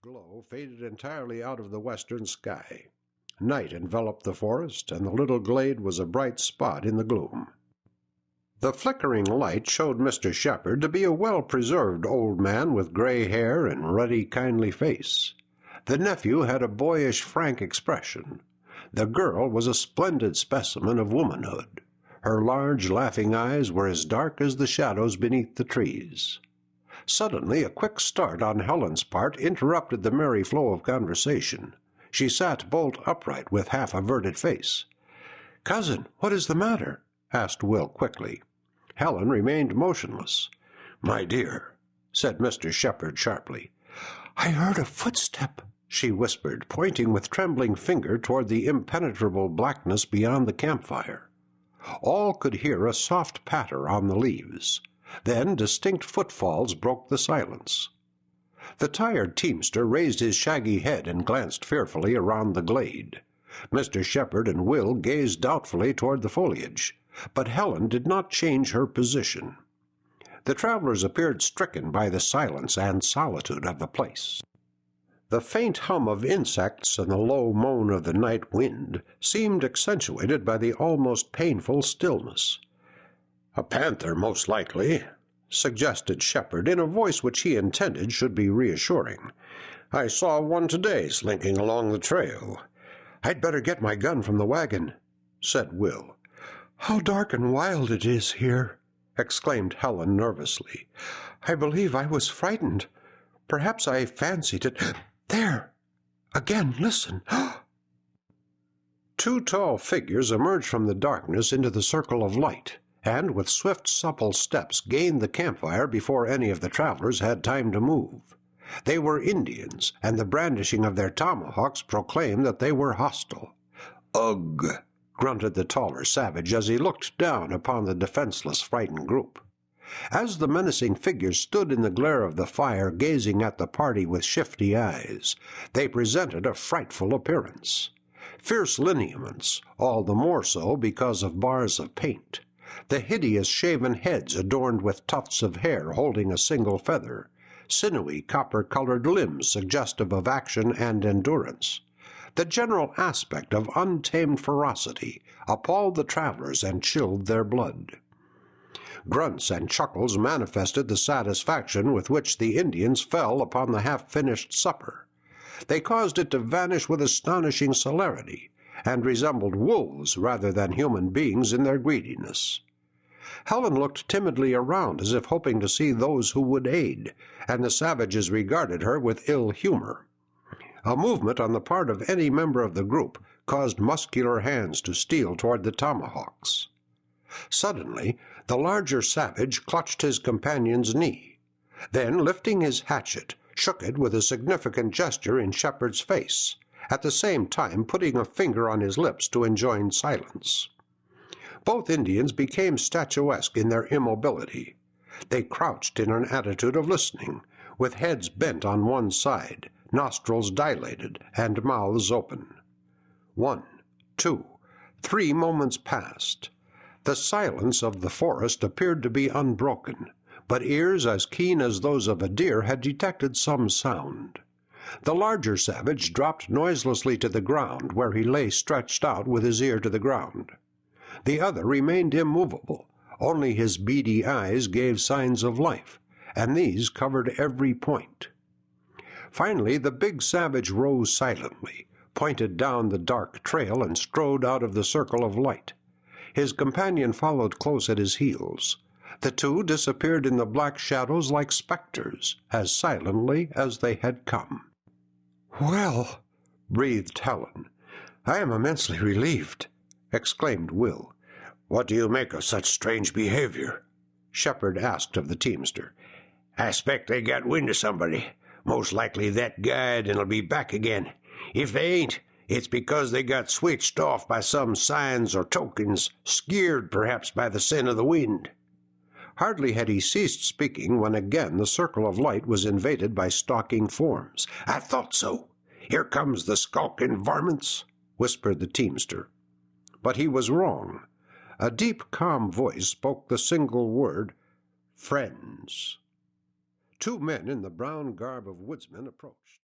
glow faded entirely out of the western sky. Night enveloped the forest, and the little glade was a bright spot in the gloom. The flickering light showed Mr. Sheppard to be a well-preserved old man with gray hair and ruddy, kindly face. The nephew had a boyish, frank expression. The girl was a splendid specimen of womanhood. Her large, laughing eyes were as dark as the shadows beneath the trees. Suddenly, a quick start on Helen's part interrupted the merry flow of conversation. She sat bolt upright with half-averted face. "Cousin, what is the matter?" asked Will quickly. Helen remained motionless. "My dear," said Mr. Sheppard sharply. "I heard a footstep," she whispered, pointing with trembling finger toward the impenetrable blackness beyond the campfire. All could hear a soft patter on the leaves. Then distinct footfalls broke the silence. The tired teamster raised his shaggy head and glanced fearfully around the glade. Mr. Sheppard and Will gazed doubtfully toward the foliage, but Helen did not change her position. The travelers appeared stricken by the silence and solitude of the place. The faint hum of insects and the low moan of the night wind seemed accentuated by the almost painful stillness. "A panther, most likely," suggested Sheppard in a voice which he intended should be reassuring. "I saw one today slinking along the trail." "I'd better get my gun from the wagon," said Will. "How dark and wild it is here," exclaimed Helen nervously. "I believe I was frightened. Perhaps I fancied it. There! Again, listen!" Two tall figures emerged from the darkness into the circle of light, and with swift, supple steps gained the campfire before any of the travelers had time to move. They were Indians, and the brandishing of their tomahawks proclaimed that they were hostile. "Ugh!" grunted the taller savage as he looked down upon the defenseless, frightened group. As the menacing figures stood in the glare of the fire gazing at the party with shifty eyes, they presented a frightful appearance. Fierce lineaments, all the more so because of bars of paint. The hideous shaven heads adorned with tufts of hair holding a single feather. Sinewy, copper-colored limbs suggestive of action and endurance. The general aspect of untamed ferocity appalled the travelers and chilled their blood. Grunts and chuckles manifested the satisfaction with which the Indians fell upon the half-finished supper. They caused it to vanish with astonishing celerity, and resembled wolves rather than human beings in their greediness. Helen looked timidly around as if hoping to see those who would aid, and the savages regarded her with ill humor. A movement on the part of any member of the group caused muscular hands to steal toward the tomahawks. Suddenly, the larger savage clutched his companion's knee. Then, lifting his hatchet, shook it with a significant gesture in Sheppard's face, at the same time putting a finger on his lips to enjoin silence. Both Indians became statuesque in their immobility. They crouched in an attitude of listening, with heads bent on one side, nostrils dilated, and mouths open. 1, 2, 3 moments passed. The silence of the forest appeared to be unbroken, but ears as keen as those of a deer had detected some sound. The larger savage dropped noiselessly to the ground, where he lay stretched out with his ear to the ground. The other remained immovable, only his beady eyes gave signs of life, and these covered every point. Finally, the big savage rose silently, pointed down the dark trail, and strode out of the circle of light. His companion followed close at his heels. The two disappeared in the black shadows like specters, as silently as they had come. "Well," breathed Helen. "I am immensely relieved," exclaimed Will. "What do you make of such strange behavior?" Sheppard asked of the teamster. "I expect they got wind of somebody. Most likely that guide and'll be back again. If they ain't, it's because they got switched off by some signs or tokens, skeered perhaps by the scent of the wind." Hardly had he ceased speaking when again the circle of light was invaded by stalking forms. "I thought so. Here comes the skulking varmints," whispered the teamster. But he was wrong. A deep, calm voice spoke the single word, "Friends." Two men in the brown garb of woodsmen approached.